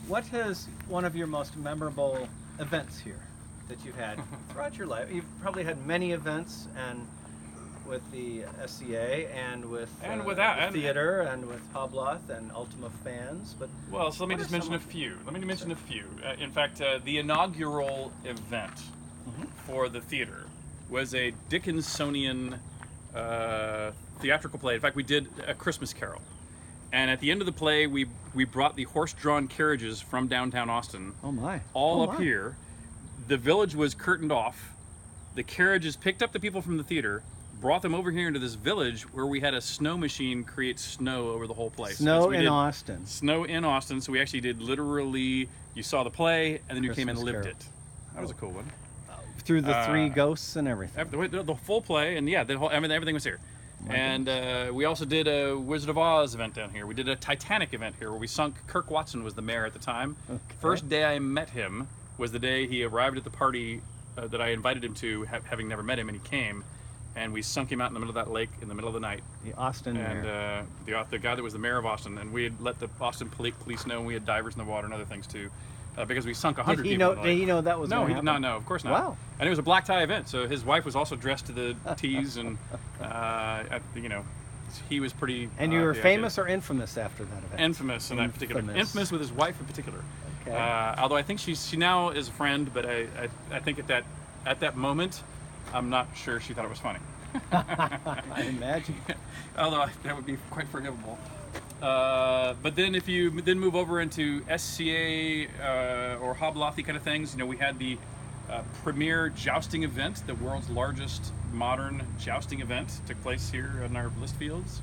What is one of your most memorable events here that you've had throughout your life? You've probably had many events, and with the SCA and with the theater and with Hobloth and Ultima fans, but well, so let me just mention a few. In fact, the inaugural event for the theater was a Dickinsonian theatrical play. In fact, we did A Christmas Carol, and at the end of the play, we brought the horse-drawn carriages from downtown Austin. Oh my! Up here. The village was curtained off. The carriages picked up the people from the theater, brought them over here into this village where we had a snow machine create snow over the whole place. Snow in Austin. Snow in Austin. So we actually did literally, you saw the play and then you came and lived Carol. it. That was a cool one. Through the three ghosts and everything. The full play, and yeah, everything was here. And we also did a Wizard of Oz event down here. We did a Titanic event here where we sunk. Kirk Watson was the mayor at the time. Okay. First day I met him was the day he arrived at the party that I invited him to, having never met him, and he came. And we sunk him out in the middle of that lake in the middle of the night. The Austin mayor. And the guy that was the mayor of Austin. And we had let the Austin police know, and we had divers in the water and other things too. Because we sunk 100 people. Did he know that was No, he did not know. Of course not. Wow. And it was a black tie event, so his wife was also dressed to the T's, and he was pretty. And you were famous or infamous after that event? Infamous in that particular. Infamous with his wife in particular. Okay. Although I think she now is a friend, but I think at that moment, I'm not sure she thought it was funny. I imagine. Although that would be quite forgivable. But then if you then move over into SCA or Hoblothy kind of things, we had the premier jousting event, the world's largest modern jousting event, took place here in our list fields.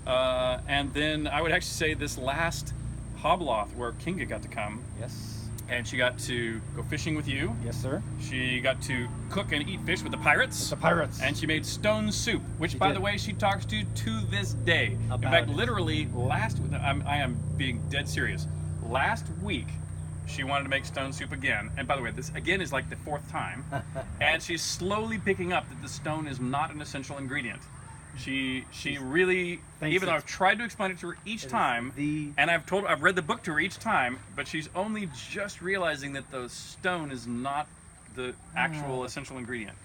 And then I would actually say this last Hobloth, where Kinga got to come. Yes. And she got to go fishing with you. Yes, sir. She got to cook and eat fish with the pirates. With the pirates. And she made stone soup, which, by the way, she talks to this day. In fact, literally I am being dead serious. Last week, she wanted to make stone soup again. And by the way, this again is like the fourth time. And she's slowly picking up that the stone is not an essential ingredient. She really, even though I've tried to explain it to her each time, and I've read the book to her each time, but she's only just realizing that the stone is not the actual essential ingredient.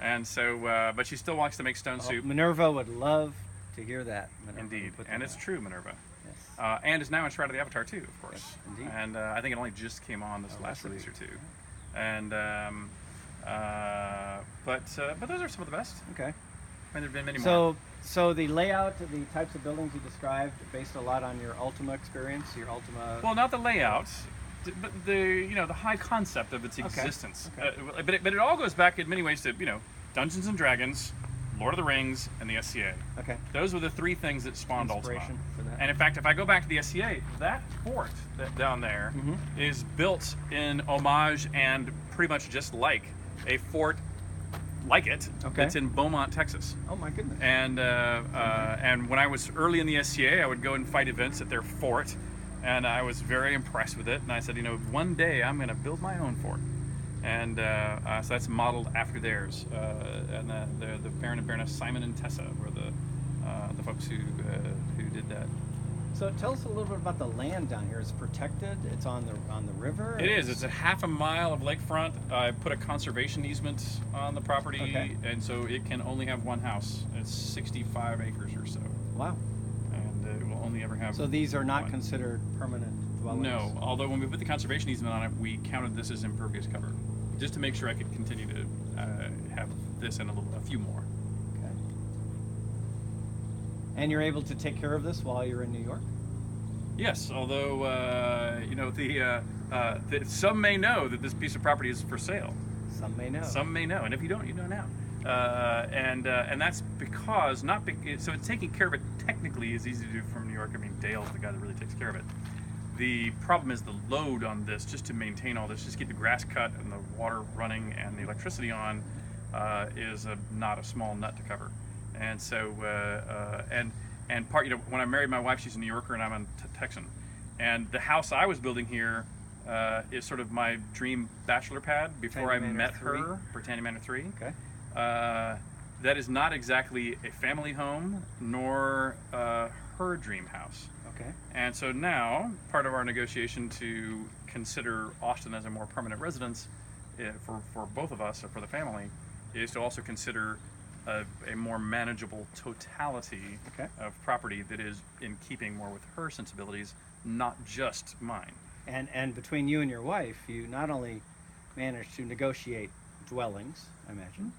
And so, but she still wants to make stone soup. Minerva would love to hear that. Minerva. Indeed, and it's true, Minerva. Yes. And it's now in Shroud of the Avatar too, of course. Yes, indeed. And I think it only just came on this last release or two. And but those are some of the best. Okay. And there have been many more. So the layout, the types of buildings you described, based a lot on your Ultima experience, your Ultima. Well, not the layout, but the high concept of its existence. Okay. But it all goes back in many ways to Dungeons and Dragons, Lord of the Rings, and the SCA. Okay. Those were the three things that spawned Ultima. For that. And in fact, if I go back to the SCA, that fort down there is built in homage and pretty much just like a fort. It's in Beaumont, Texas. Oh my goodness! And when I was early in the SCA, I would go and fight events at their fort, and I was very impressed with it. And I said, one day I'm going to build my own fort, and so that's modeled after theirs. And the Baron and Baroness Simon and Tessa were the folks who did that. So tell us a little bit about the land down here. It's protected. It's on the river. It is. It's a half a mile of lakefront. I put a conservation easement on the property, and so it can only have one house. It's 65 acres or so. Wow. And it will only ever have. So these are not considered permanent dwellings. No. Although when we put the conservation easement on it, we counted this as impervious cover, just to make sure I could continue to have this and a few more. And you're able to take care of this while you're in New York? Yes, although some may know that this piece of property is for sale. Some may know. Some may know, and if you don't, you know now. And that's because so it's taking care of it technically is easy to do from New York. I mean, Dale's the guy that really takes care of it. The problem is the load on this, just to maintain all this, just keep the grass cut and the water running and the electricity on, is not a small nut to cover. And so, and part, when I married my wife, she's a New Yorker and I'm a Texan. And the house I was building here is sort of my dream bachelor pad before I met her, Britannia Manor 3. Okay. That is not exactly a family home, nor her dream house. Okay. And so now, part of our negotiation to consider Austin as a more permanent residence for both of us, or for the family, is to also consider a more manageable totality of property that is in keeping more with her sensibilities, not just mine. And between you and your wife, you not only managed to negotiate dwellings, I imagine,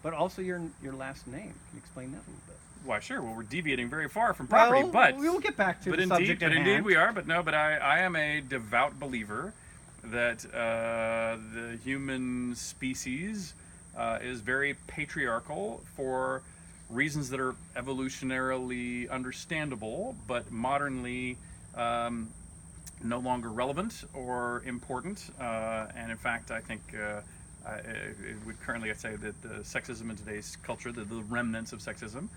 but also your last name. Can you explain that a little bit? Why, sure. Well, we're deviating very far from property, but we will get back to the subject at hand. Indeed we are. But I am a devout believer that the human species is very patriarchal for reasons that are evolutionarily understandable, but modernly no longer relevant or important. And in fact, I think it would currently, I'd say that the sexism in today's culture, the remnants of sexism,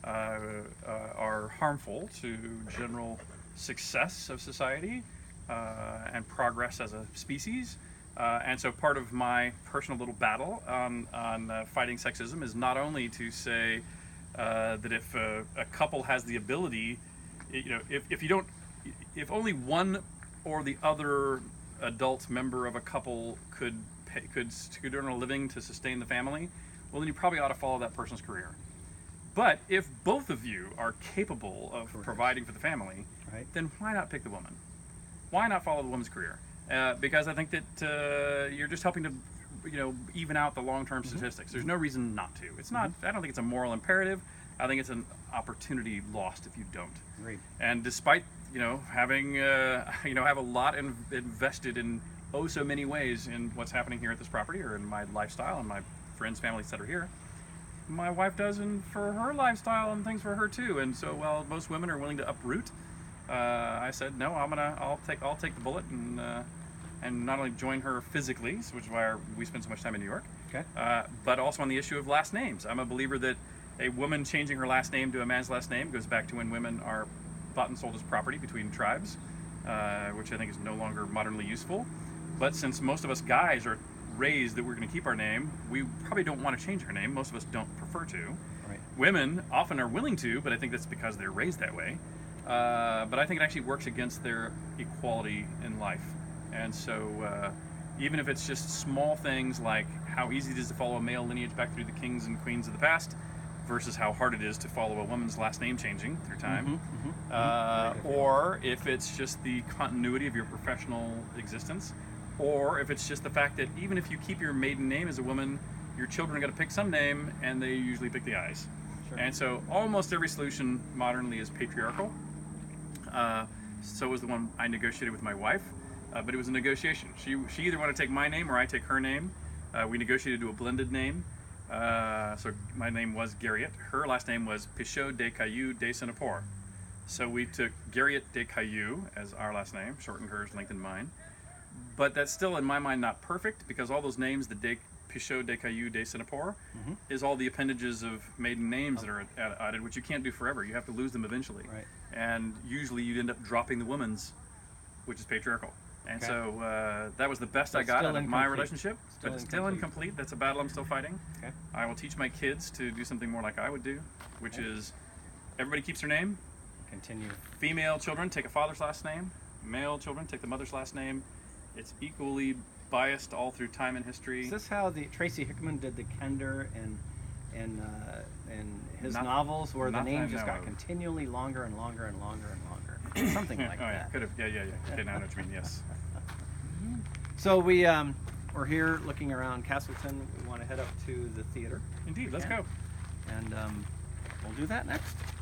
are harmful to general success of society and progress as a species. And so part of my personal little battle on fighting sexism is not only to say that if a couple has the ability, if only one or the other adult member of a couple could earn a living to sustain the family, well, then you probably ought to follow that person's career. But if both of you are capable of providing for the family, then why not pick the woman? Why not follow the woman's career? Because I think that you're just helping to, even out the long-term statistics. There's no reason not to. It's not. I don't think it's a moral imperative. I think it's an opportunity lost if you don't. Great. And despite having have a lot invested in so many ways in what's happening here at this property, or in my lifestyle and my friends, families that are here, my wife does, and for her lifestyle and things for her too. And so, while most women are willing to uproot, I said no. I'll take the bullet and not only join her physically, which is why we spend so much time in New York, but also on the issue of last names. I'm a believer that a woman changing her last name to a man's last name goes back to when women are bought and sold as property between tribes, which I think is no longer modernly useful. But since most of us guys are raised that we're going to keep our name, we probably don't want to change our name. Most of us don't prefer to. Right. Women often are willing to, but I think that's because they're raised that way. But I think it actually works against their equality in life. And so even if it's just small things like how easy it is to follow a male lineage back through the kings and queens of the past versus how hard it is to follow a woman's last name changing through time, or if it's just the continuity of your professional existence, or if it's just the fact that even if you keep your maiden name as a woman, your children are going to pick some name, and they usually pick the eyes. Sure. And so almost every solution modernly is patriarchal. So was the one I negotiated with my wife, but it was a negotiation. She either wanted to take my name or I take her name. We negotiated to a blended name. So my name was Garriott. Her last name was Pichot de Caillou de Sinapore. So we took Garriott de Caillou as our last name, shortened hers, lengthened mine. But that's still, in my mind, not perfect, because all those names, the Pichot de Caillou de Sinapore, is all the appendages of maiden names that are added, which you can't do forever. You have to lose them eventually. Right. And usually you'd end up dropping the woman's, which is patriarchal. And so that was the best I got out of my relationship. But it's still incomplete. That's a battle I'm still fighting. Okay. I will teach my kids to do something more like I would do, which is everybody keeps their name. Continue. Female children take a father's last name. Male children take the mother's last name. It's equally biased all through time and history. Is this how Tracy Hickman did the Kender in his novels, where the name just got continually longer and longer and longer and longer? Something like that. Yeah, could have. Yeah. Okay, now I know what you mean. Yes. So we're here looking around Castleton. We want to head up to the theater. Indeed, let's go. And we'll do that next.